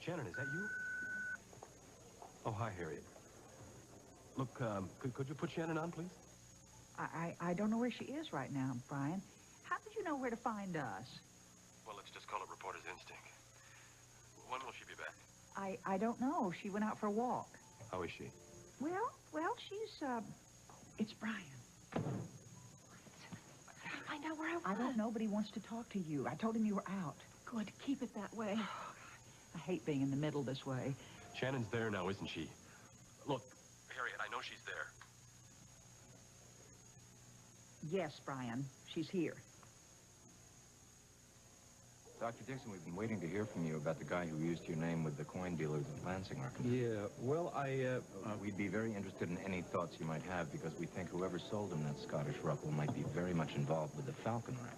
Shannon, is that you? Oh, hi, Harriet. Look, could you put Shannon on, please? I don't know where she is right now, Brian. How did you know where to find us? Well, let's just call it reporter's instinct. When will she be back? I don't know. She went out for a walk. How is she? Well, she's, it's Brian. Find out where I was. I don't know, but he wants to talk to you. I told him you were out. Good. Keep it that way. I hate being in the middle this way. Shannon's there now, isn't she? Look, Harriet, I know she's there. Yes, Brian. She's here. Dr. Dixon, we've been waiting to hear from you about the guy who used your name with the coin dealers in Lansing, Arkansas. Yeah, well, we'd be very interested in any thoughts you might have, because we think whoever sold him that Scottish ruffle might be very much involved with the Falcon rat.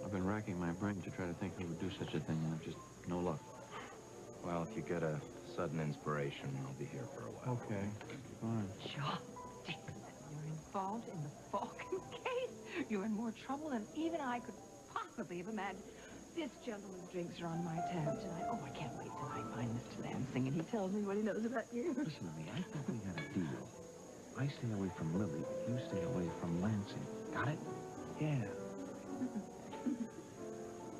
I've been racking my brain to try to think who would do such a thing, and I've just no luck. Well, if you get a sudden inspiration, I'll be here for a while. Okay, fine. John Dixon, you're involved in the Falcon case. You're in more trouble than even I could possibly have imagined. This gentleman's drinks are on my tab tonight. Oh, I can't wait till I find Mr. Lansing and he tells me what he knows about you. Listen to me, I think we got a deal. I stay away from Lily, you stay away from Lansing. Got it? Yeah. I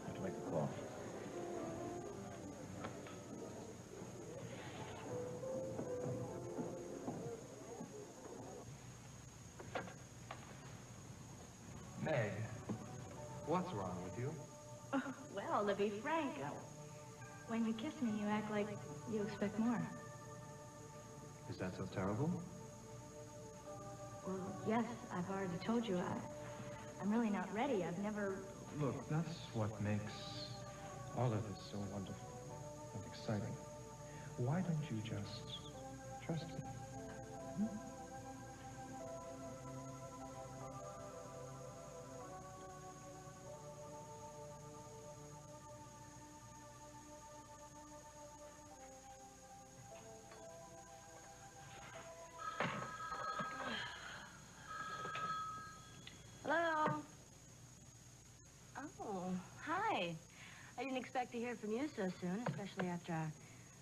have to make a call. Meg, what's wrong with you? Oh, well, to be frank, when you kiss me, you act like you expect more. Is that so terrible? Well, yes, I've already told you. I'm really not ready. I've never... Look, that's what makes all of this so wonderful and exciting. Why don't you just trust me? Hello? Oh, hi. I didn't expect to hear from you so soon, especially after our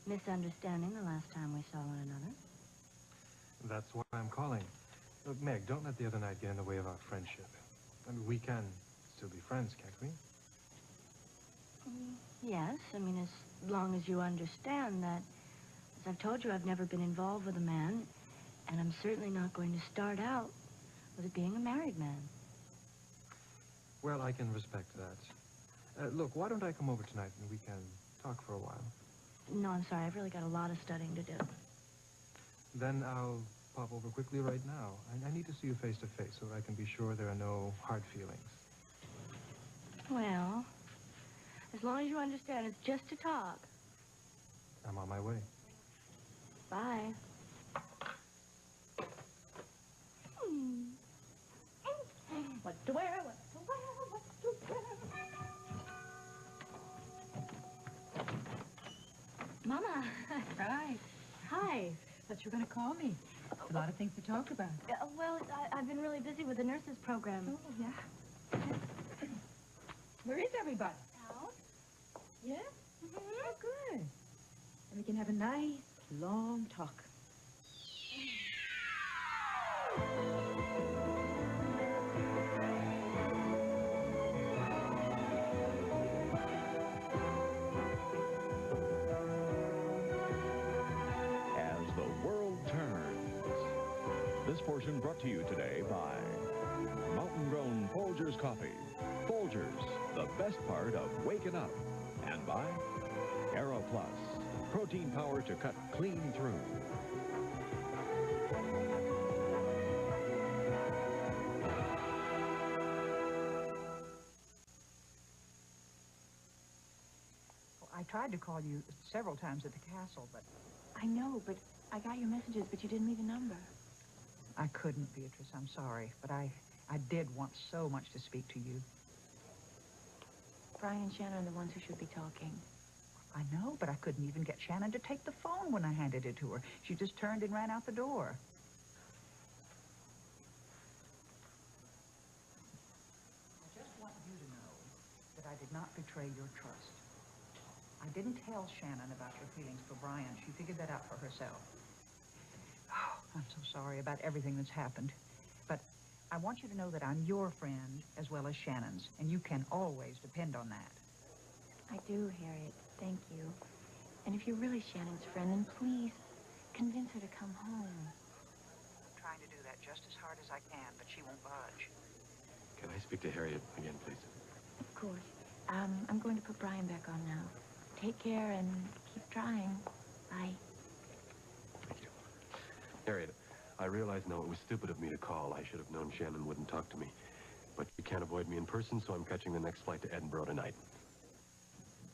misunderstanding the last time we saw one another. That's why I'm calling. Look, Meg, don't let the other night get in the way of our friendship. I mean, we can still be friends, can't we? Yes, I mean, as long as you understand that, as I've told you, I've never been involved with a man, and I'm certainly not going to start out with it being a married man. Well, I can respect that. Look, why don't I come over tonight and we can talk for a while? No, I'm sorry. I've really got a lot of studying to do. Then I'll pop over quickly right now. I need to see you face to face so that I can be sure there are no hard feelings. Well, as long as you understand it's just to talk. I'm on my way. Bye. What to wear, what to wear, what to wear. Mama. Right. Hi. Thought you were going to call me. A lot of things to talk about. Well, I've been really busy with the nurses program. Oh, yeah. Where is everybody? Out? Yeah? Oh, good. And we can have a nice, long talk. This portion brought to you today by Mountain-Grown Folgers Coffee. Folgers, the best part of waking up. And by AeroPlus, protein power to cut clean through. Well, I tried to call you several times at the castle, but... I know, but I got your messages, but you didn't leave a number. I couldn't, Beatrice. I'm sorry. But I did want so much to speak to you. Brian and Shannon are the ones who should be talking. I know, but I couldn't even get Shannon to take the phone when I handed it to her. She just turned and ran out the door. I just want you to know that I did not betray your trust. I didn't tell Shannon about your feelings for Brian. She figured that out for herself. Oh, I'm so sorry about everything that's happened. But I want you to know that I'm your friend as well as Shannon's, and you can always depend on that. I do, Harriet. Thank you. And if you're really Shannon's friend, then please convince her to come home. I'm trying to do that just as hard as I can, but she won't budge. Can I speak to Harriet again, please? Of course. I'm going to put Brian back on now. Take care and keep trying. Bye. Thank you. Harriet, I realize now it was stupid of me to call. I should have known Shannon wouldn't talk to me. But you can't avoid me in person, so I'm catching the next flight to Edinburgh tonight.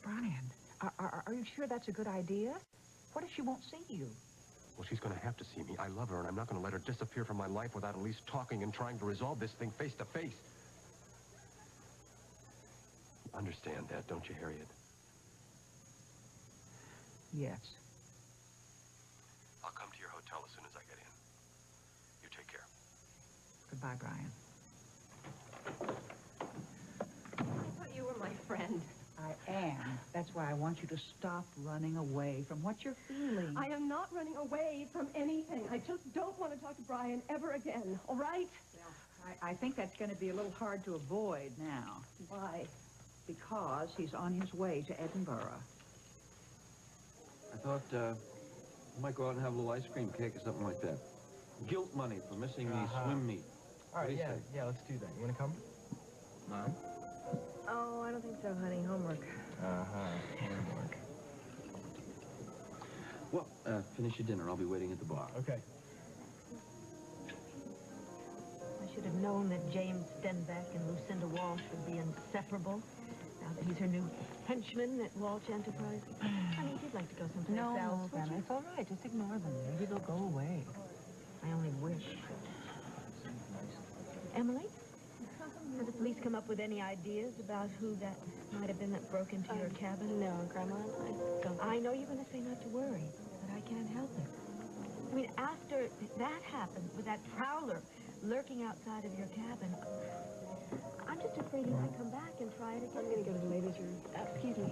Brian, are you sure that's a good idea? What if she won't see you? Well, she's going to have to see me. I love her, and I'm not going to let her disappear from my life without at least talking and trying to resolve this thing face to face. You understand that, don't you, Harriet? Yes. I'll come to your hotel as soon as I get in. You take care. Goodbye, Brian. I thought you were my friend. I am. That's why I want you to stop running away from what you're feeling. I am not running away from anything. I just don't want to talk to Brian ever again, all right? Well, I think that's going to be a little hard to avoid now. Why? Because he's on his way to Edinburgh. I thought we might go out and have a little ice cream cake or something like that. Guilt money for missing the swim meet. All right, What do you yeah, say? yeah, let's do that. You want to come? Mom? Oh, I don't think so, honey. Homework. Homework. Well, finish your dinner. I'll be waiting at the bar. Okay. I should have known that James Stenbeck and Lucinda Walsh would be inseparable. Now that he's her new henchman at Walsh Enterprises. Honey, if you'd like to go someplace else, would you? It's all right. Just ignore them. Maybe they'll go away. I only wish. Emily? Have the police come up with any ideas about who that might have been that broke into your cabin? No, Grandma, I don't. I know you're going to say not to worry, but I can't help it. I mean, after that happened, with that prowler lurking outside of your cabin, I'm just afraid he might come back and try it again. I'm going to go to the ladies' room. Excuse me.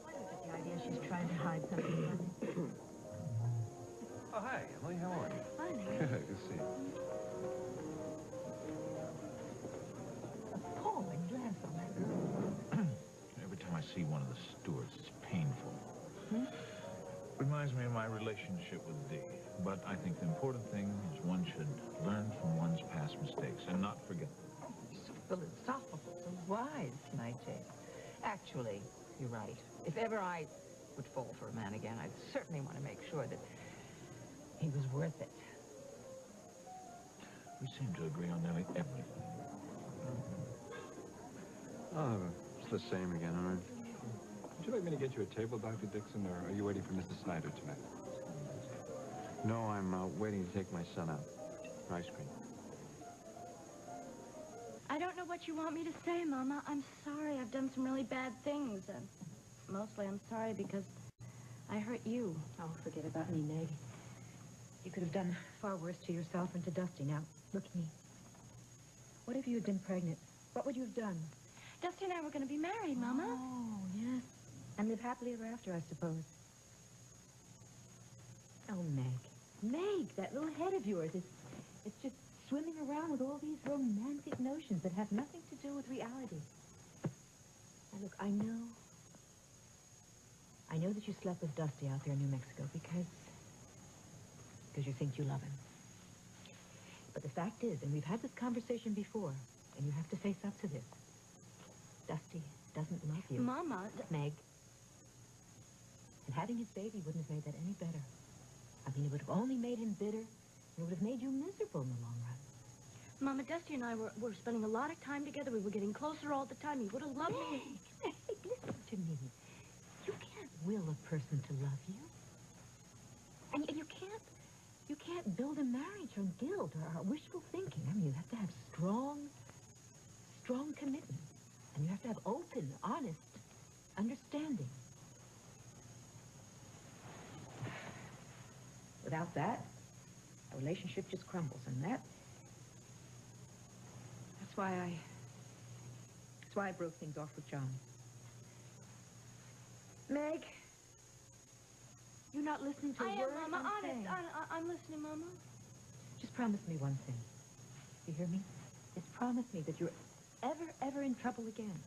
I don't get the idea she's trying to hide something from me. Oh, hi, Emily. How are you? Fine, Good to see you. Appalling dress on that girl. Every time I see one of the stewards, it's painful. Reminds me of my relationship with Dee. But I think the important thing is one should learn from one's past mistakes and not forget them. So philosophical, so wise, Nightingale. Actually, you're right. If ever I would fall for a man again, I'd certainly want to make sure that he was worth it. We seem to agree on nearly everything. Oh, it's the same again, all right. Would you like me to get you a table, Dr. Dixon, or are you waiting for Mrs. Snyder tonight? No, I'm waiting to take my son out for ice cream. I don't know what you want me to say, Mama. I'm sorry. I've done some really bad things. And mostly I'm sorry because I hurt you. Oh, forget about me, Meg. You could have done far worse to yourself and to Dusty. Now, look at me. What if you had been pregnant? What would you have done? Dusty and I were going to be married, Mama. Oh, yes. And live happily ever after, I suppose. Oh, Meg. Meg, that little head of yours is it's just swimming around with all these romantic notions that have nothing to do with reality. Now, look, I know that you slept with Dusty out there in New Mexico because you think you love him. But the fact is, and we've had this conversation before, and you have to face up to this, Dusty doesn't love you. Mama... Meg. And having his baby wouldn't have made that any better. I mean, it would have only made him bitter, and it would have made you miserable in the long run. Mama, Dusty and I were spending a lot of time together. We were getting closer all the time. He would have loved me. Meg, listen to me. You can't will a person to love you. And you can't build a marriage on guilt or wishful thinking. I mean, you have to have strong commitment. And you have to have open, honest understanding. Without that, a relationship just crumbles, and that's why I broke things off with John. Meg, you're not listening to a I word am, Mama. I'm saying. Honest. I'm listening, Mama. Just promise me one thing. You hear me? Just promise me that you're ever in trouble again.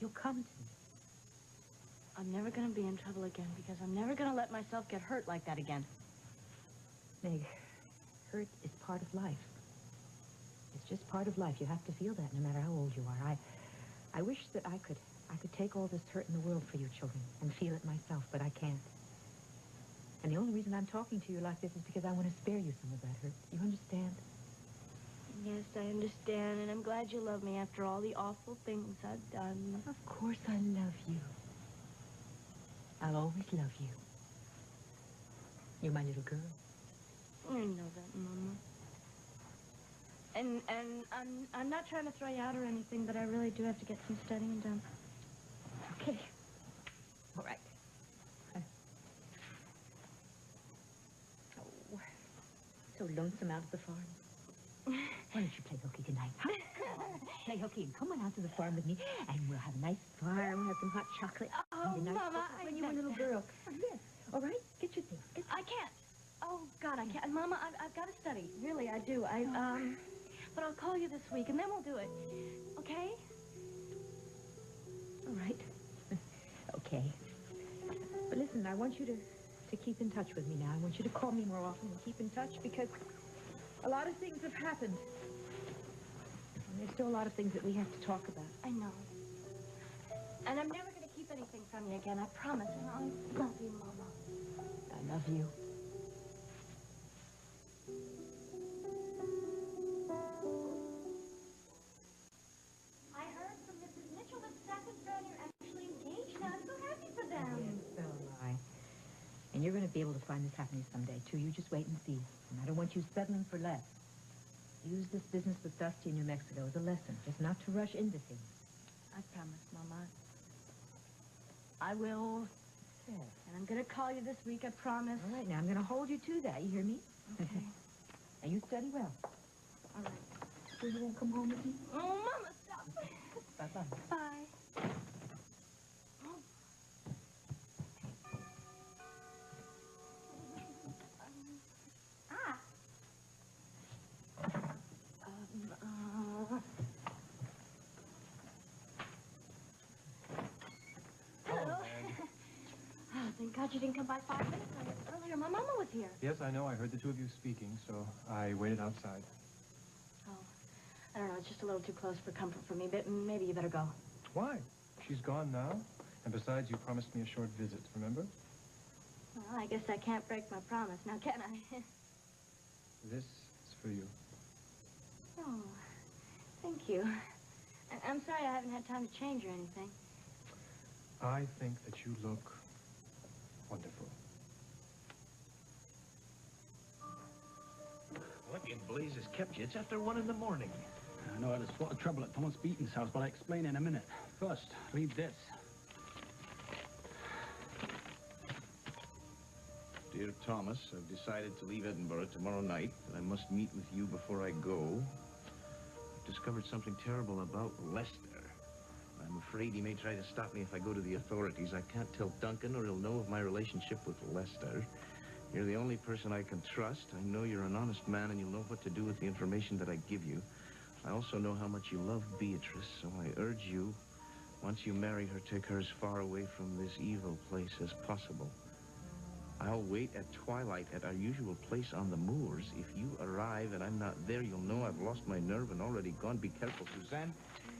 You'll come to me. I'm never going to be in trouble again because I'm never going to let myself get hurt like that again. Meg, hurt is part of life. It's just part of life. You have to feel that no matter how old you are. I wish that I could take all this hurt in the world for you children and feel it myself, but I can't. And the only reason I'm talking to you like this is because I want to spare you some of that hurt. You understand? Yes, I understand, and I'm glad you love me after all the awful things I've done. Of course I love you. I'll always love you. You're my little girl. I know that, Mama. And I'm not trying to throw you out or anything, but I really do have to get some studying done. Okay. All right. Oh, so lonesome out at the farm. Why don't you play hooky tonight, huh? Play hooky and come on out to the farm with me, and we'll have a nice fire. We'll have some hot chocolate. Oh, and a nice Mama, when you were a little girl. Yes. All right? Get your things. I can't. Oh, God, I can't. Mama, I've got to study. Really, I do. But I'll call you this week, and then we'll do it. Okay? All right. Okay. But listen, I want you to keep in touch with me now. I want you to call me more often and keep in touch because a lot of things have happened. And there's still a lot of things that we have to talk about. I know. And I'm never going to keep anything from you again, I promise. And I love you, Mama. I love you. I heard from Mrs. Mitchell that Seth and Fran are actually engaged now. I'm so happy for them. Yes, so am I. And you're going to be able to find this happening someday, too. You just wait and see. And I don't want you settling for less. Use this business with Dusty in New Mexico as a lesson, just not to rush into things. I promise, Mama. I will. Yes. And I'm going to call you this week, I promise. All right, now I'm going to hold you to that. You hear me? Okay. And you study well. All right. So you won't come home with me? Oh, Mama, stop. Bye-bye. Bye. Hello. Oh, thank God you didn't come by 5 minutes earlier. My Mama was here. Yes, I know. I heard the two of you speaking, so I waited outside. Oh, I don't know. It's just a little too close for comfort for me, but maybe you better go. Why? She's gone now. And besides, you promised me a short visit, remember? Well, I guess I can't break my promise now, can I? This is for you. Oh, thank you. I'm sorry I haven't had time to change or anything. I think that you look wonderful. What in blazes kept you? It's after 1 in the morning. I know there's a lot of trouble at Thomas Beaton's house, but I'll explain in a minute. First, read this. Dear Thomas, I've decided to leave Edinburgh tomorrow night, but I must meet with you before I go. I've discovered something terrible about Lester. I'm afraid he may try to stop me if I go to the authorities. I can't tell Duncan or he'll know of my relationship with Lester. You're the only person I can trust. I know you're an honest man and you'll know what to do with the information that I give you. I also know how much you love Beatrice, so I urge you, once you marry her, take her as far away from this evil place as possible. I'll wait at twilight at our usual place on the moors. If you arrive and I'm not there, you'll know I've lost my nerve and already gone. Be careful, Suzanne.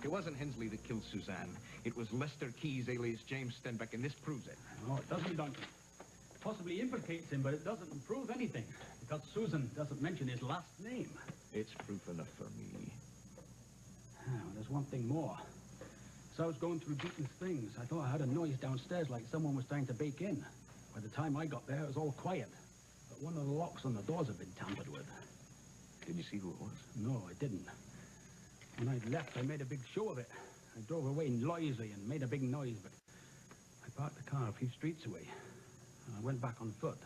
It wasn't Hensley that killed Suzanne. It was Lester Keyes, alias James Stenbeck, and this proves it. No, it doesn't, Duncan. Possibly implicates him, but it doesn't prove anything, because Susan doesn't mention his last name. It's proof enough for me. Well, there's one thing more. As I was going through Beaton's things, I thought I heard a noise downstairs like someone was trying to break in. By the time I got there, it was all quiet. But one of the locks on the doors had been tampered with. Did you see who it was? No, I didn't. When I left, I made a big show of it. I drove away noisily and made a big noise, but I parked the car a few streets away. And I went back on foot.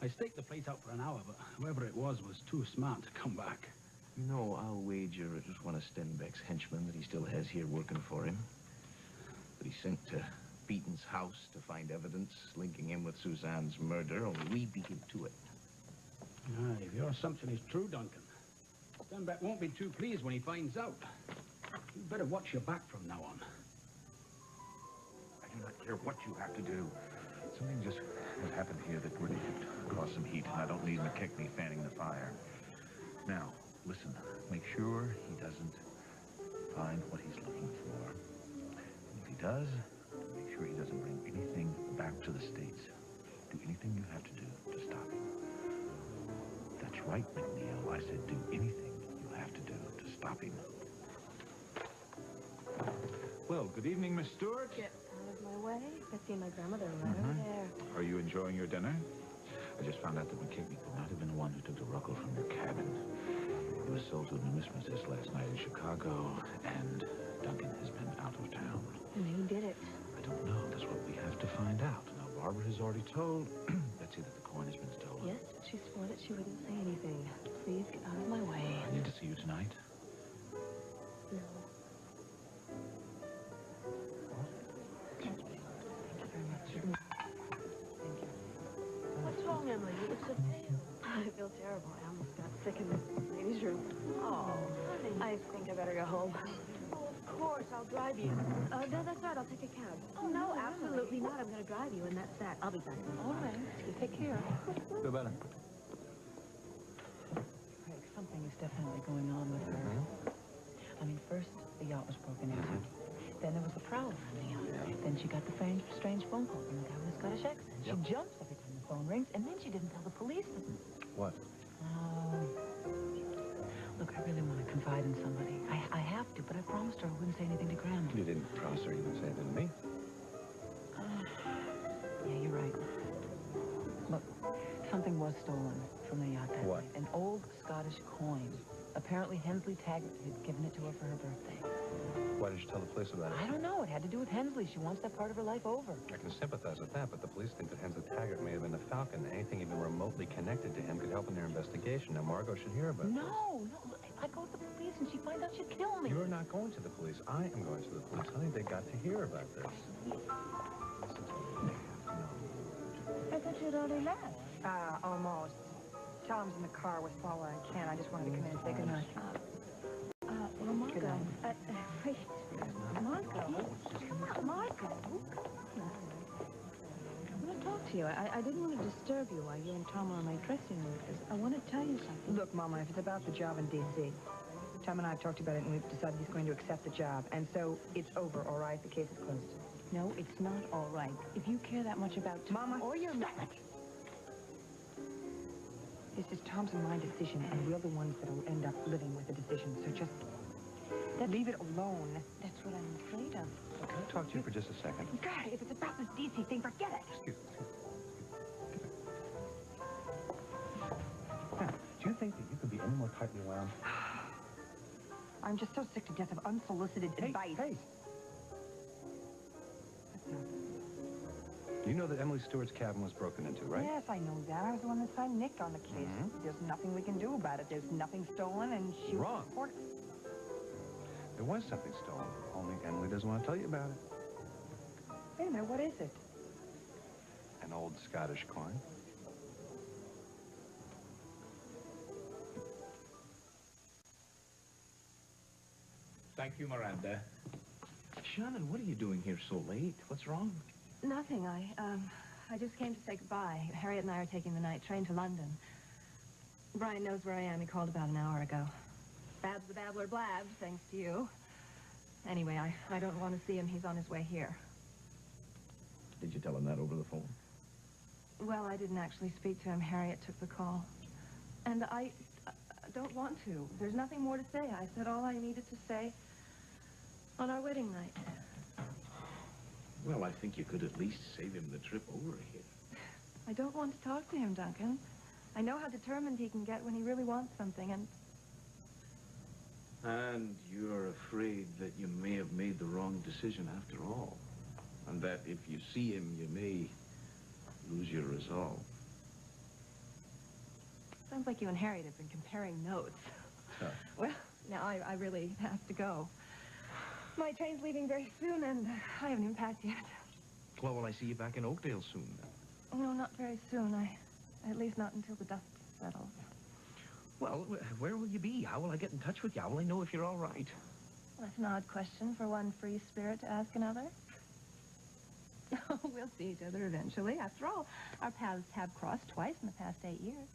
I staked the place out for an hour, but whoever it was too smart to come back. You know, I'll wager it was one of Stenbeck's henchmen that he still has here working for him. That he sent to Beaton's house to find evidence linking him with Suzanne's murder, only we beat him to it. If your assumption is true, Duncan, Stanback won't be too pleased when he finds out. You better watch your back from now on. I do not care what you have to do. Something just has happened here that really could cause some heat, and I don't need McKechnie fanning the fire. Now, listen, make sure he doesn't find what he's looking for. And if he does, make sure he doesn't bring anything back to the States. Do anything you have to do to stop him. That's right, McNeil. I said do anything you have to do to stop him. Well, good evening, Miss Stewart. Get out of my way. I see my grandmother right over there. Are you enjoying your dinner? I just found out that McKechnie could not have been the one who took the ruckle from your cabin. It was sold to a numismatist last night in Chicago, and Duncan has been out of town. And who did it? I don't know. That's what we have to find out. Now, Barbara has already told Betsy that the coin has been stolen. Yes, but she swore that she wouldn't say anything. Please get out of my way. I need to see you tonight. No. What's wrong, Emily? You look so pale. I feel terrible. I almost got sick in this ladies' room. Oh, honey. I think I better go home. Oh, of course. I'll drive you. No, that's right. I'll take a cab. Oh, no, absolutely not. I'm going to drive you, and that's that. I'll be back. All right. Take care. Feel better? Craig, something is definitely going on with her. I mean, first, the yacht was broken into. Then there was the prowler on the yacht. Then she got the strange phone call from the guy with the Scottish accent. She jumps every time the phone rings, and then she didn't tell the police that... What? Oh. Look, I really want to confide in somebody. I have to, but I promised her I wouldn't say anything to Grandma. You didn't promise her you wouldn't say anything to me. Yeah, you're right. Look, something was stolen from the yacht that What? night. An old Scottish coin. Apparently Hensley Taggart had given it to her for her birthday. Why did you tell the police about it? I don't know. It had to do with Hensley. She wants that part of her life over. I can sympathize with that, but the police think that Hensley Taggart may have been the Falcon. Anything even remotely connected to him could help in their investigation. Now, Margot should hear about this. No. Look, if I go to the police and she finds out, she'll kill me. You're not going to the police. I am going to the police. Honey, they got to hear about this. Listen to me. No. I thought you'd already left. Almost. Tom's in the car with Paula and Ken. I just wanted to come in and say goodnight. Well, Marco. Good night. Wait. Marco? Marco? I want to talk to you. I didn't want to disturb you while you and Tom were in my dressing room because I want to tell you something. Look, Mama, if it's about the job in D.C., Tom and I have talked about it and we've decided he's going to accept the job. And so it's over, all right? The case is closed. No, it's not all right. If you care that much about Tom... Mama, or your... This is Tom's and my decision, and we're the ones that will end up living with the decision. So just leave it alone. That's what I'm afraid of. Can I talk to you for just a second? God, if it's about this DC thing, forget it. Excuse me. Now, do you think that you could be any more tightly wound? I'm just so sick to death of unsolicited advice. Hey! You know that Emily Stewart's cabin was broken into, right? Yes, I know that. I was the one that signed Nick on the case. There's nothing we can do about it. There's nothing stolen, and she... Wrong. There was something stolen. Only Emily doesn't want to tell you about it. Wait a minute, what is it? An old Scottish coin. Thank you, Miranda. Shannon, what are you doing here so late? What's wrong? Nothing. I just came to say goodbye. Harriet and I are taking the night train to London. Brian knows where I am. He called about an hour ago. Babs the Babbler blabbed, thanks to you. Anyway, I don't want to see him. He's on his way here. Did you tell him that over the phone? Well, I didn't actually speak to him. Harriet took the call. And I don't want to. There's nothing more to say. I said all I needed to say on our wedding night. Well, I think you could at least save him the trip over here. I don't want to talk to him, Duncan. I know how determined he can get when he really wants something, And you're afraid that you may have made the wrong decision after all. And that if you see him, you may lose your resolve. Sounds like you and Harriet have been comparing notes. Huh. Well, now I really have to go. My train's leaving very soon, and I haven't even packed yet. Well, will I see you back in Oakdale soon, then? No, not very soon. At least not until the dust settles. Well, where will you be? How will I get in touch with you? How will I know if you're all right? Well, that's an odd question for one free spirit to ask another. We'll see each other eventually. After all, our paths have crossed twice in the past 8 years.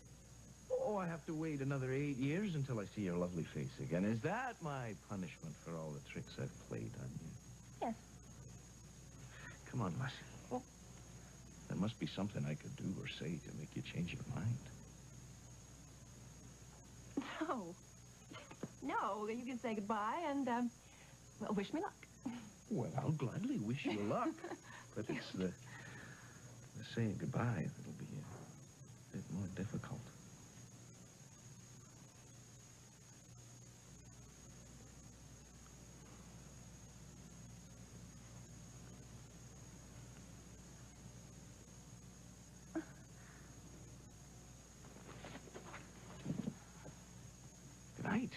Oh, I have to wait another 8 years until I see your lovely face again. Is that my punishment for all the tricks I've played on you? Yes. Come on, Lassie. Oh. There must be something I could do or say to make you change your mind. No. No, you can say goodbye and, well, wish me luck. Well, I'll gladly wish you luck. But it's the saying goodbye that'll be a bit more difficult. Good night.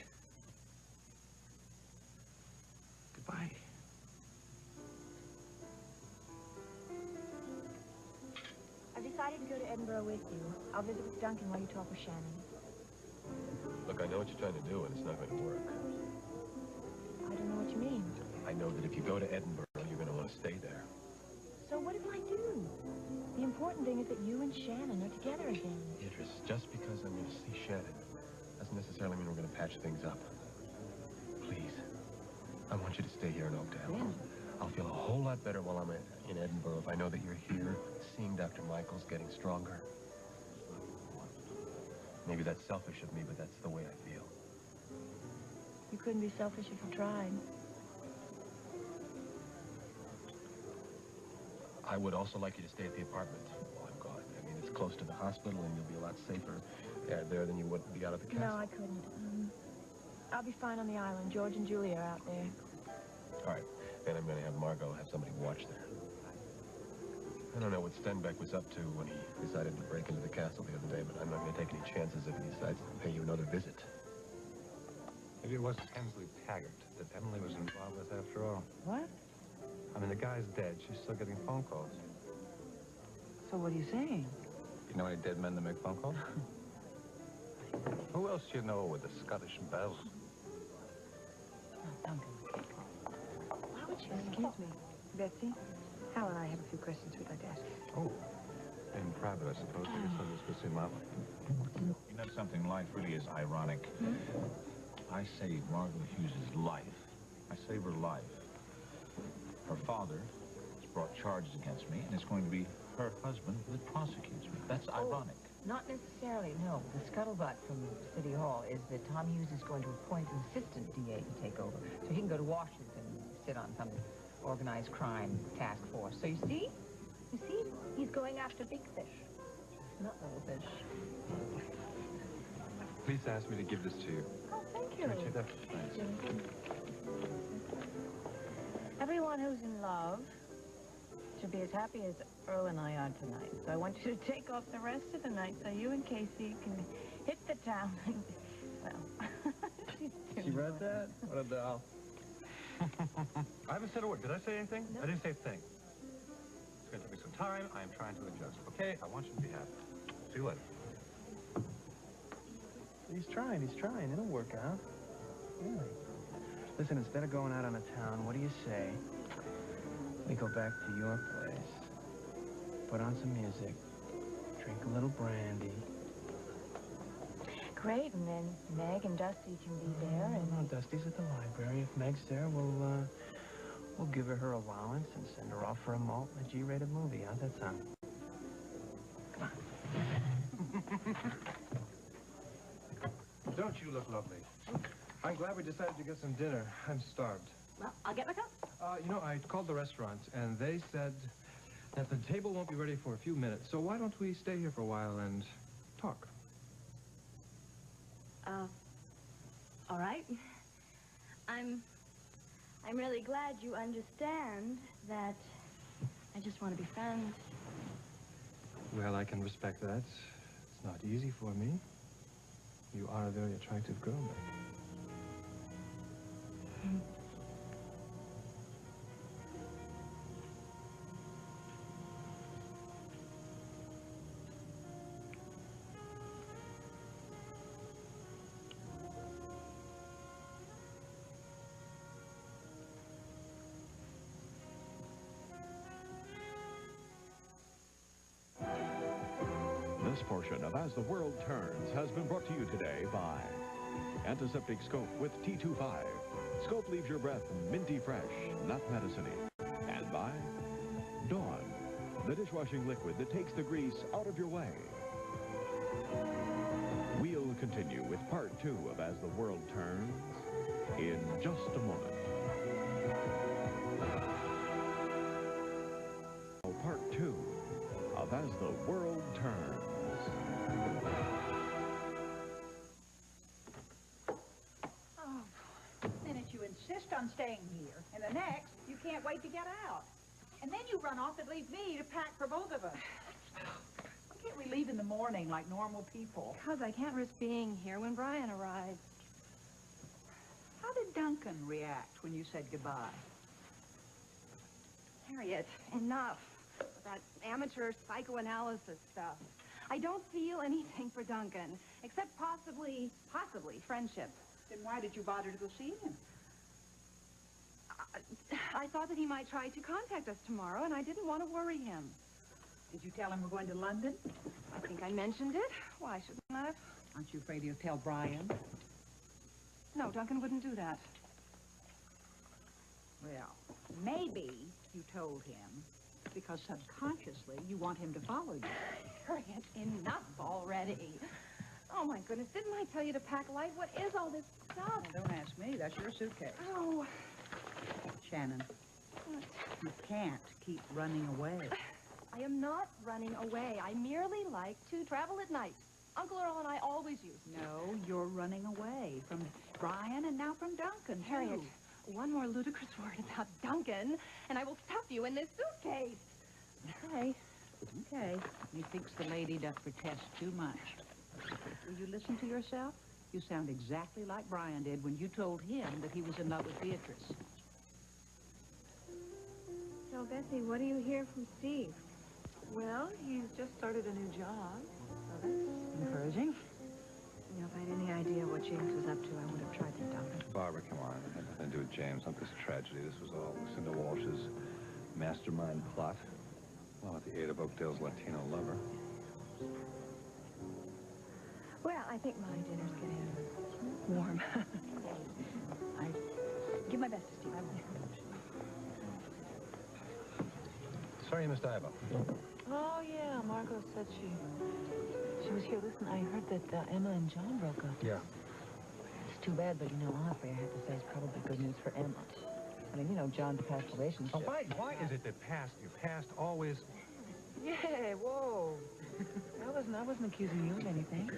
Goodbye. I've decided to go to Edinburgh with you. I'll visit with Duncan while you talk with Shannon. Look, I know what you're trying to do, and it's not going to work. I don't know what you mean. I know that if you go to Edinburgh, you're going to want to stay there. So what if I do? The important thing is that you and Shannon are together again. Beatrice, just because I'm going to see Shannon doesn't necessarily mean we're going to patch things up. Please, I want you to stay here in Oakdale. Yeah. I'll feel a whole lot better while I'm in Edinburgh if I know that you're here, seeing Dr. Michael's getting stronger. Maybe that's selfish of me, but that's the way I feel. You couldn't be selfish if you tried. I would also like you to stay at the apartment while I'm gone. I mean, it's close to the hospital, and you'll be a lot safer there than you would be out at the castle. No, I couldn't. I'll be fine on the island. George and Julia are out there. All right. Then I'm going to have Margot have somebody watch there. I don't know what Stenbeck was up to when he decided to break into the castle the other day, but I'm not going to take any chances if he decides to pay you another visit. Maybe it wasn't Hensley Taggart that Emily was involved with after all. What? I mean, the guy's dead. She's still getting phone calls. So what are you saying? You know any dead men that make phone calls? Who else do you know with a Scottish belle? Oh, Duncan. Why would you... Excuse me, Betsy. Hal and I have a few questions we'd like to ask you. Oh. In private, I suppose. I guess I'll just go see Mama. You know something? Life really is ironic. I saved Margot Hughes's life. I saved her life. Her father has brought charges against me, and it's going to be her husband that prosecutes me. That's ironic. Not necessarily, no. The scuttlebutt from City Hall is that Tom Hughes is going to appoint an assistant DA to take over, so he can go to Washington and sit on some organized crime task force. So you see, he's going after big fish, not little fish. Please ask me to give this to you. Oh, thank you. Can I take that? Thanks. Everyone who's in love should be as happy as Earl and I are tonight. So I want you to take off the rest of the night so you and Casey can hit the town and, well... She read that? What a doll. I haven't said a word. Did I say anything? No. I didn't say a thing. It's going to take me some time. I am trying to adjust. Okay? I want you to be happy. See you later. He's trying. It'll work out. Really. Listen, instead of going out on a town, what do you say? We go back to your place, put on some music, drink a little brandy. Great, and then Meg and Dusty can be there, and... No, Dusty's at the library. If Meg's there, we'll give her allowance and send her off for a malt and a G-rated movie. How's that sound? Come on. Don't you look lovely? I'm glad we decided to get some dinner. I'm starved. Well, I'll get my cup. You know, I called the restaurant, and they said that the table won't be ready for a few minutes. So why don't we stay here for a while and talk? All right. I'm really glad you understand that I just want to be friends. Well, I can respect that. It's not easy for me. You are a very attractive girl, Meg. This portion of As the World Turns has been brought to you today by Antiseptic Scope with T25. Scope leaves your breath minty fresh, not medicine-y. And by Dawn, the dishwashing liquid that takes the grease out of your way. We'll continue with part 2 of As the World Turns in just a moment. Part 2 of As the World Turns. Oh, the minute you insist on staying here, and the next, you can't wait to get out. And then you run off and leave me to pack for both of us. Why can't we leave in the morning like normal people? Because I can't risk being here when Brian arrives. How did Duncan react when you said goodbye? Harriet, enough of that amateur psychoanalysis stuff. I don't feel anything for Duncan, except possibly friendship. Then why did you bother to go see him? I thought that he might try to contact us tomorrow, and I didn't want to worry him. Did you tell him we're going to London? I think I mentioned it. Why shouldn't I have? Aren't you afraid he'll tell Brian? No, Duncan wouldn't do that. Well, maybe you told him because subconsciously you want him to follow you. Harriet, enough already. Oh, my goodness, didn't I tell you to pack light? What is all this stuff? Well, don't ask me. That's your suitcase. Oh. Shannon, you can't keep running away. I am not running away. I merely like to travel at night. Uncle Earl and I always used to. No, you're running away from Brian and now from Duncan, Harriet, too. one more ludicrous word about Duncan, and I will stuff you in this suitcase. Okay. Okay. Methinks the lady doth protest too much. Will you listen to yourself? You sound exactly like Brian did when you told him that he was in love with Beatrice. So, Bessie, what do you hear from Steve? Well, he's just started a new job, so that's encouraging. You know, if I had any idea what James was up to, I would have tried to dump him. Barbara, come on. It had nothing to do with James. Not this tragedy. This was all Lucinda Walsh's mastermind plot. Well, with the aid of Oakdale's Latino lover. Well, I think my dinner's getting warm. I give my best to Steve. Sorry you missed Iva. Oh, yeah, Margot said she was here. Listen, I heard that Emma and John broke up. Yeah. It's too bad, but, you know, honestly, I have to say it's probably good news for Emma. I mean, you know, John's past relationship. Oh, why is it that your past always... Yeah, whoa. I wasn't accusing you of anything.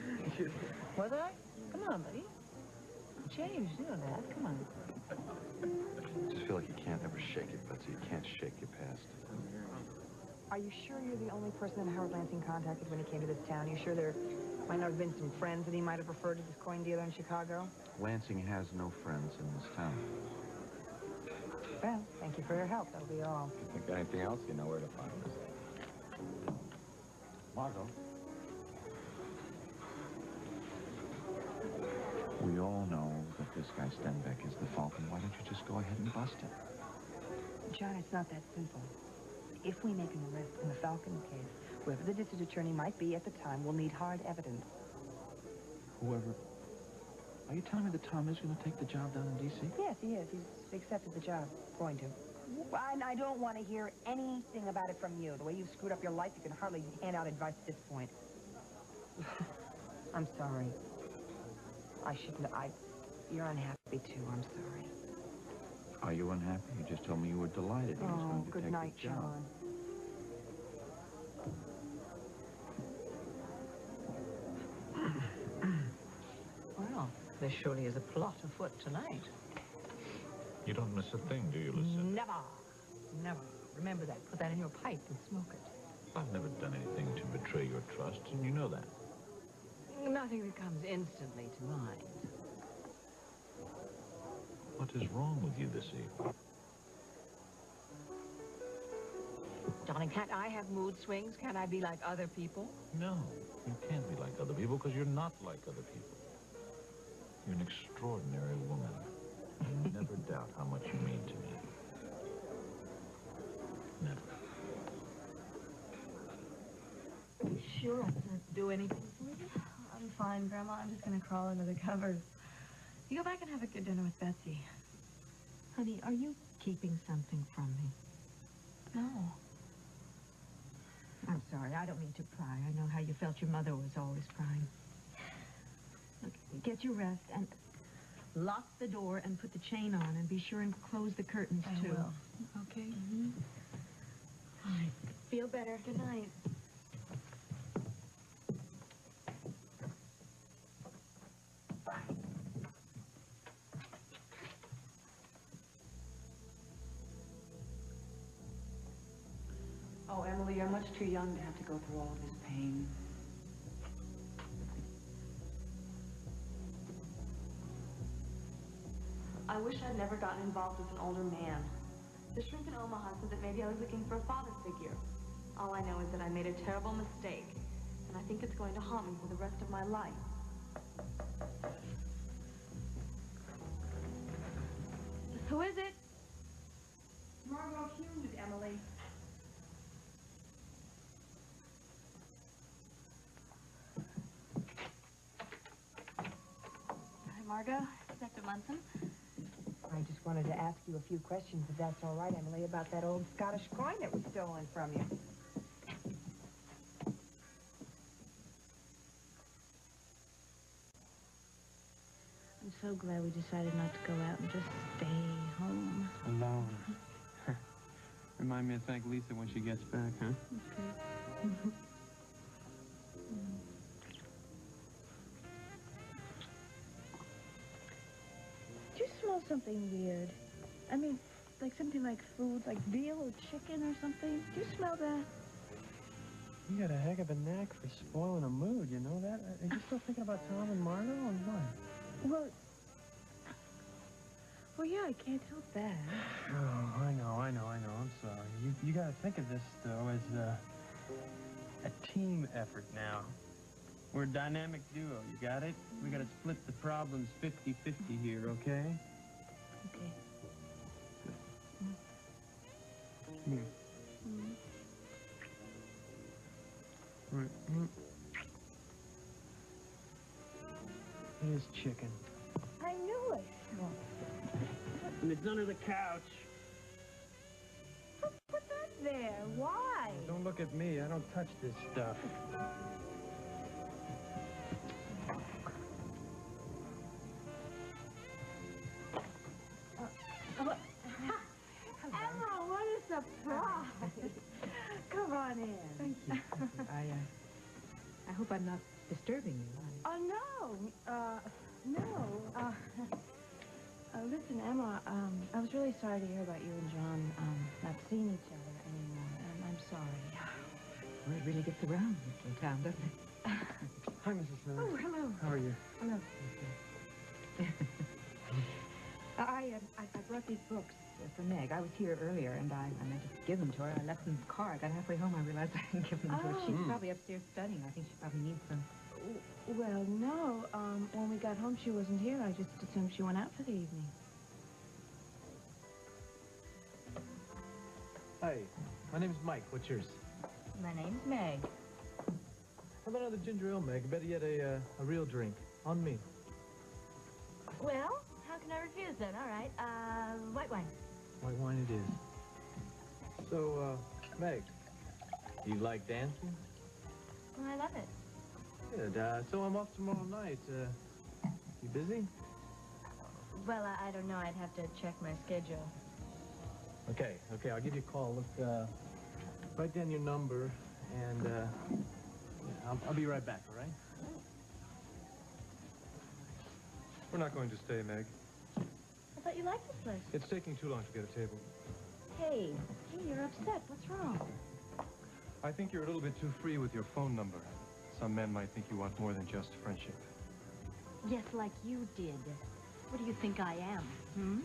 Was I? Come on, buddy. You changed, you know that. Come on. I just feel like you can't ever shake it, Betsy. You can't shake your past. Are you sure you're the only person that Howard Lansing contacted when he came to this town? You sure there might not have been some friends that he might have referred to this coin dealer in Chicago? Lansing has no friends in this town. Well, thank you for your help. That'll be all. If you think of anything else, you know where to find us. Margot. We all know that this guy Stenbeck is the Falcon. Why don't you just go ahead and bust him? John, it's not that simple. If we make an arrest in the Falcon case, whoever the district attorney might be at the time will need hard evidence. Whoever... Are you telling me that Tom is going to take the job down in D.C.? Yes, he is. He's accepted the job. Going to. I don't want to hear anything about it from you. The way you've screwed up your life, you can hardly hand out advice at this point. I'm sorry. I shouldn't... You're unhappy, too. I'm sorry. Are you unhappy? You just told me you were delighted he was going to good take night, the job. John. Well, there surely is a plot afoot tonight. You don't miss a thing, do you, Lucinda? Never. Never. Remember that. Put that in your pipe and smoke it. I've never done anything to betray your trust, and you know that. Nothing that comes instantly to mind. What is wrong with you this evening? Darling, can't I have mood swings? Can't I be like other people? No, you can't be like other people because you're not like other people. You're an extraordinary woman. I never doubt how much you mean to me. Never. you sure I can't do anything for you? I'm fine, Grandma. I'm just going to crawl under the covers. You go back and have a good dinner with Betsy. Honey, are you keeping something from me? No. I'm sorry. I don't mean to pry. I know how you felt your mother was always crying. Look, get your rest and lock the door and put the chain on and be sure and close the curtains, I too. will. Okay? Mm-hmm. All right. Feel better. Good night. Oh, Emily, you're much too young to have to go through all of this pain. I wish I'd never gotten involved with an older man. The shrink in Omaha said that maybe I was looking for a father figure. All I know is that I made a terrible mistake, and I think it's going to haunt me for the rest of my life. Who is it? Margot Hughes, Emily. Hi, Margot. Detective Munson. I just wanted to ask you a few questions, if that's all right, Emily, about that old Scottish coin that was stolen from you. I'm so glad we decided not to go out and just stay home. Alone. Remind me to thank Lisa when she gets back, huh? Okay. Do you smell something weird? I mean, like something like food, like veal or chicken or something? Do you smell that? You got a heck of a knack for spoiling a mood, you know that? Are you still thinking about Tom and Margot or what? Well, yeah, I can't help that. Oh, I know. I'm sorry. You gotta think of this, though, as a team effort now. We're a dynamic duo, you got it? We gotta split the problems 50-50 here, okay? Okay. Come here. Right. Here's chicken. I knew it. And it's under the couch. Put that there. Why? Don't look at me. I don't touch this stuff. Emerald, what a surprise. Come on in. Thank you. I hope I'm not disturbing you. Oh, no. No. Listen, Emma, I was really sorry to hear about you and John not seeing each other anymore, and I'm sorry. Well, it really gets around in town, doesn't it? Hi, Mrs. Simmons. Oh, hello. How are you? Hello. I brought these books for Meg. I was here earlier, and I meant to give them to her. I left them in the car. I got halfway home. I realized I didn't give them to her. She's probably upstairs studying. I think she probably needs them. Well, no. When we got home, she wasn't here. I just assumed she went out for the evening. Hi, my name's Mike. What's yours? My name's Meg. How about another ginger ale, Meg? Better yet, a real drink. On me. Well, how can I refuse then? All right. White wine. White wine it is. So, Meg, you like dancing? Well, I love it. Good. So I'm off tomorrow night. You busy? Well, I don't know. I'd have to check my schedule. Okay, I'll give you a call. Look, write down your number, and, I'll be right back, all right? We're not going to stay, Meg. I thought you liked this place. It's taking too long to get a table. Hey, you're upset. What's wrong? I think you're a little bit too free with your phone number. Some men might think you want more than just friendship. Yes, like you did. What do you think I am,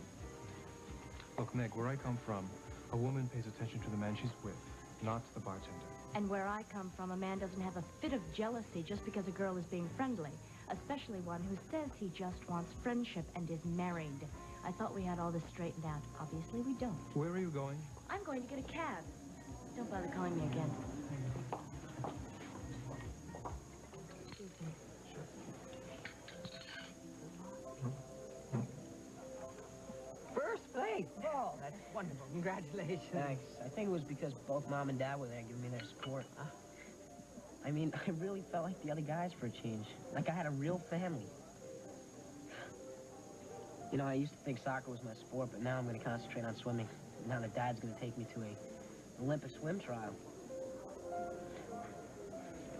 Look, Meg, where I come from, a woman pays attention to the man she's with, not the bartender. And where I come from, a man doesn't have a fit of jealousy just because a girl is being friendly, especially one who says he just wants friendship and is married. I thought we had all this straightened out. Obviously, we don't. Where are you going? I'm going to get a cab. Don't bother calling me again. wonderful. Congratulations. Thanks. I think it was because both Mom and Dad were there giving me their support. I mean, I really felt like the other guys for a change. Like I had a real family. You know, I used to think soccer was my sport, but now I'm going to concentrate on swimming. Now that Dad's going to take me to a Olympic swim trial.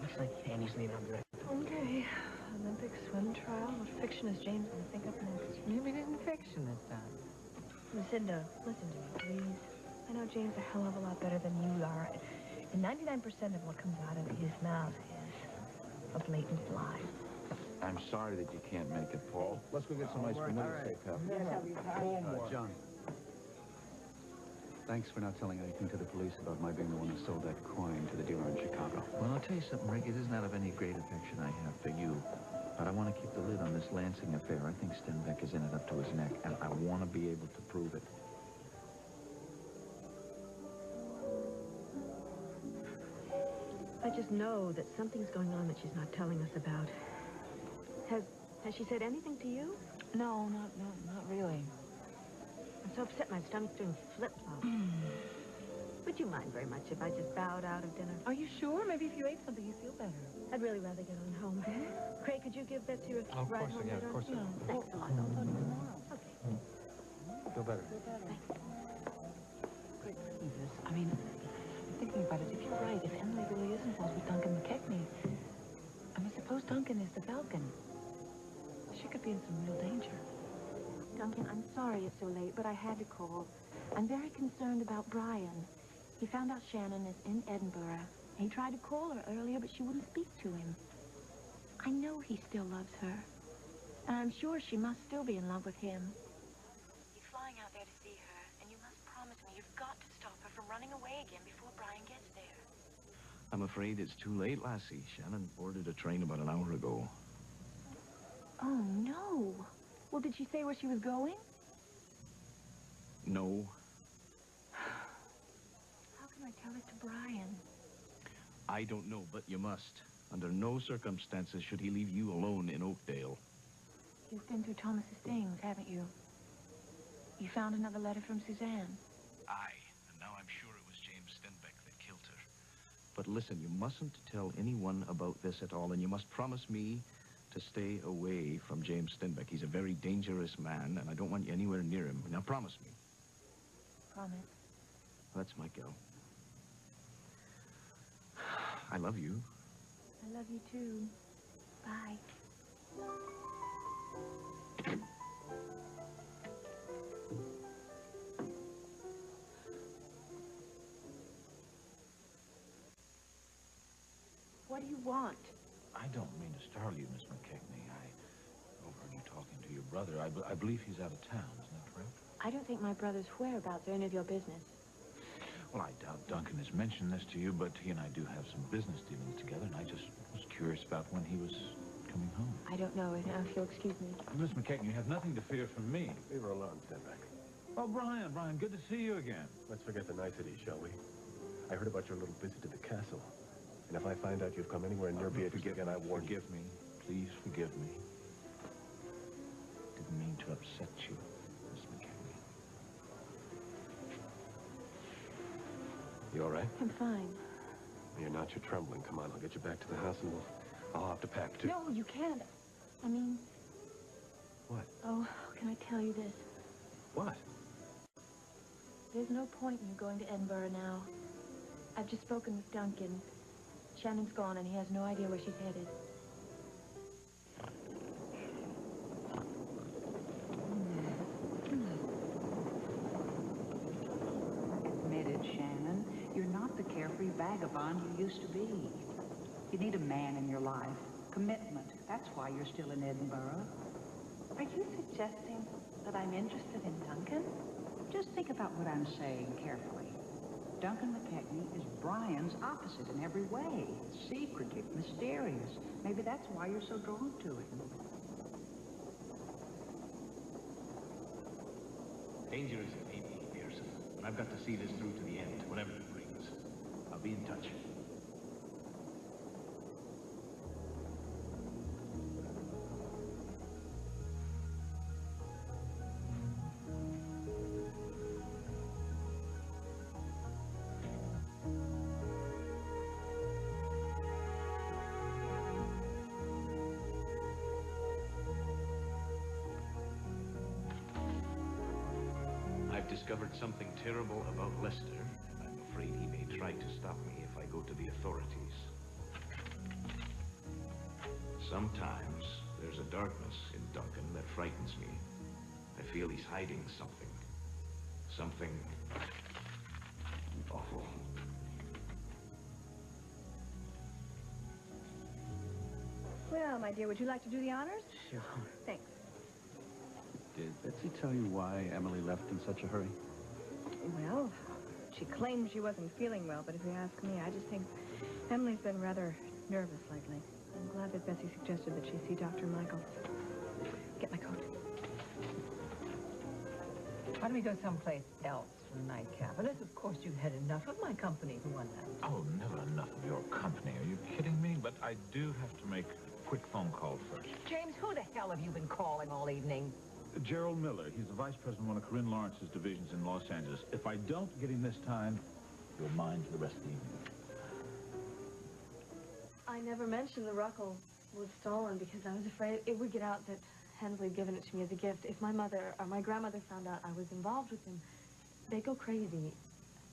Looks like Annie's leaving. I'll be right back. Okay. Olympic swim trial? What fiction is James going to think up next? Maybe it isn't fiction this time. Lucinda, listen to me, please. I know James a hell of a lot better than you are. And 99% of what comes out of his mouth is a blatant lie. I'm sorry that you can't make it, Paul. Let's go get some ice cream. What do you say, Pep? Yes, John. Thanks for not telling anything to the police about my being the one who sold that coin to the dealer in Chicago. Well, I'll tell you something, Rick. It isn't out of any great affection I have for you. But I want to keep the lid on this Lansing affair. I think Stenbeck is in it up to his neck, and I want to be able to prove it. I just know that something's going on that she's not telling us about. Has she said anything to you? No, not really. I'm so upset my stomach's doing flip-flops. Would you mind very much if I just bowed out of dinner? Are you sure? Maybe if you ate something, you'd feel better. I'd really rather get on home. Craig, could you give Betsy a Of ride course, home yeah, later? of course. Thanks a lot. I'll talk to you tomorrow. Okay. Feel better. Great, Jesus. I mean, thinking about it, if you're right, if Emily really is involved with Duncan McKechnie, I mean, suppose Duncan is the Falcon. She could be in some real danger. Duncan, I'm sorry it's so late, but I had to call. I'm very concerned about Brian. He found out Shannon is in Edinburgh. He tried to call her earlier, but she wouldn't speak to him. I know he still loves her. And I'm sure she must still be in love with him. He's flying out there to see her, and you must promise me you've got to stop her from running away again before Brian gets there. I'm afraid it's too late, lassie. Shannon boarded a train about an hour ago. Oh, no. Well, did she say where she was going? No. How can I tell it to Brian? I don't know, but you must. Under no circumstances should he leave you alone in Oakdale. You've been through Thomas's things, haven't you? You found another letter from Suzanne. Aye, and now I'm sure it was James Stenbeck that killed her. But listen, you mustn't tell anyone about this at all, and you must promise me to stay away from James Stenbeck. He's a very dangerous man, and I don't want you anywhere near him. Now, promise me. Promise. That's my girl. I love you. I love you too. Bye. What do you want? I don't mean to startle you, Miss McKechnie. I overheard you talking to your brother. I believe he's out of town, isn't that correct? I don't think my brother's whereabouts are any of your business. Well, I doubt Duncan has mentioned this to you, but he and I do have some business dealings together, and I just was curious about when he was coming home. I don't know, if you'll excuse me. Miss McKechnie, you have nothing to fear from me. Leave her alone, Stenbeck. Oh, Brian, good to see you again. Let's forget the niceties, shall we? I heard about your little visit to the castle. And if I find out you've come anywhere near Beatrice again, I warn you. Forgive me. Please forgive me. Didn't mean to upset you, Miss McKechnie. You all right? I'm fine. You're not. You're trembling. Come on, I'll get you back to the house and I'll have to pack, too. No, you can't. I mean... What? Oh, how can I tell you this? What? There's no point in you going to Edinburgh now. I've just spoken with Duncan. Shannon's gone, and he has no idea where she's headed. Admit it, Shannon. You're not the carefree vagabond you used to be. You need a man in your life. Commitment. That's why you're still in Edinburgh. Are you suggesting that I'm interested in Duncan? Just think about what I'm saying carefully. Duncan McKechnie is Brian's opposite in every way. Secretive, mysterious. Maybe that's why you're so drawn to him. Danger is a baby, Pearson. And I've got to see this through to the end, whatever it brings. I'll be in touch. discovered something terrible about Lester, and I'm afraid he may try to stop me if I go to the authorities. Sometimes there's a darkness in Duncan that frightens me. I feel he's hiding something. Something awful. Well, my dear, would you like to do the honors? Sure. Thanks. Did Betsy tell you why Emily left in such a hurry? Well, she claims she wasn't feeling well, but if you ask me, I just think Emily's been rather nervous lately. I'm glad that Betsy suggested that she see Dr. Michael. Get my coat. Why don't we go someplace else for a nightcap? Unless, of course, you've had enough of my company for one night. Oh, never enough of your company. Are you kidding me? But I do have to make a quick phone call first. James, who the hell have you been calling all evening? Gerald Miller. He's the vice president of one of Corinne Lawrence's divisions in Los Angeles. If I don't get him this time, you're mine for the rest of the evening. I never mentioned the Ruckle was stolen because I was afraid it would get out that Hensley had given it to me as a gift. If my mother or my grandmother found out I was involved with him, they'd go crazy.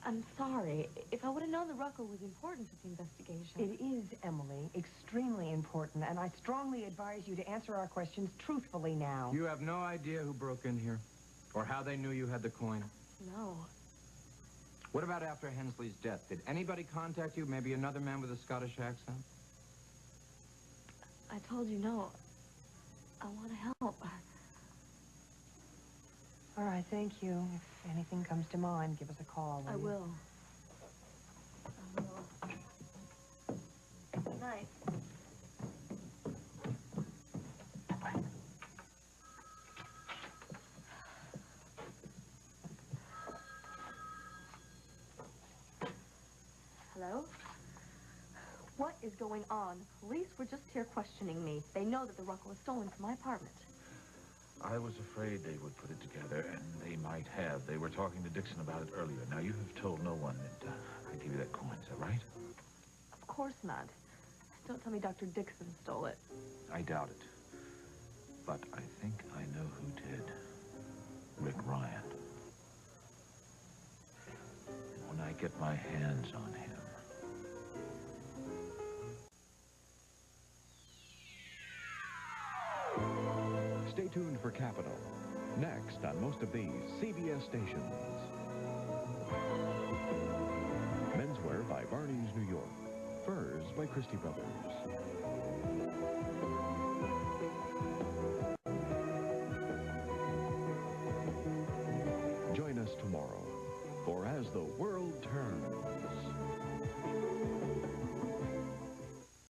I'm sorry. If I would have known the Ruckle was important to the investigation. It is, Emily, extremely important, and I strongly advise you to answer our questions truthfully now. You have no idea who broke in here? Or how they knew you had the coin? No. What about after Hensley's death? Did anybody contact you? Maybe another man with a Scottish accent? I told you no. I want to help. All right, thank you. If anything comes to mind, give us a call. I you? will. I will. Good night. Hello? What is going on? The police were just here questioning me. They know that the Ruckle was stolen from my apartment. I was afraid they would put it together, and they might have. They were talking to Dixon about it earlier. Now, you have told no one that I gave you that coin, is that right? Of course not. Don't tell me Dr. Dixon stole it. I doubt it. But I think I know who did. Rick Ryan. And when I get my hands on him... Stay tuned for Capital. Next on most of these CBS stations. Menswear by Barney's New York. Furs by Christie Brothers. Join us tomorrow for As the World Turns.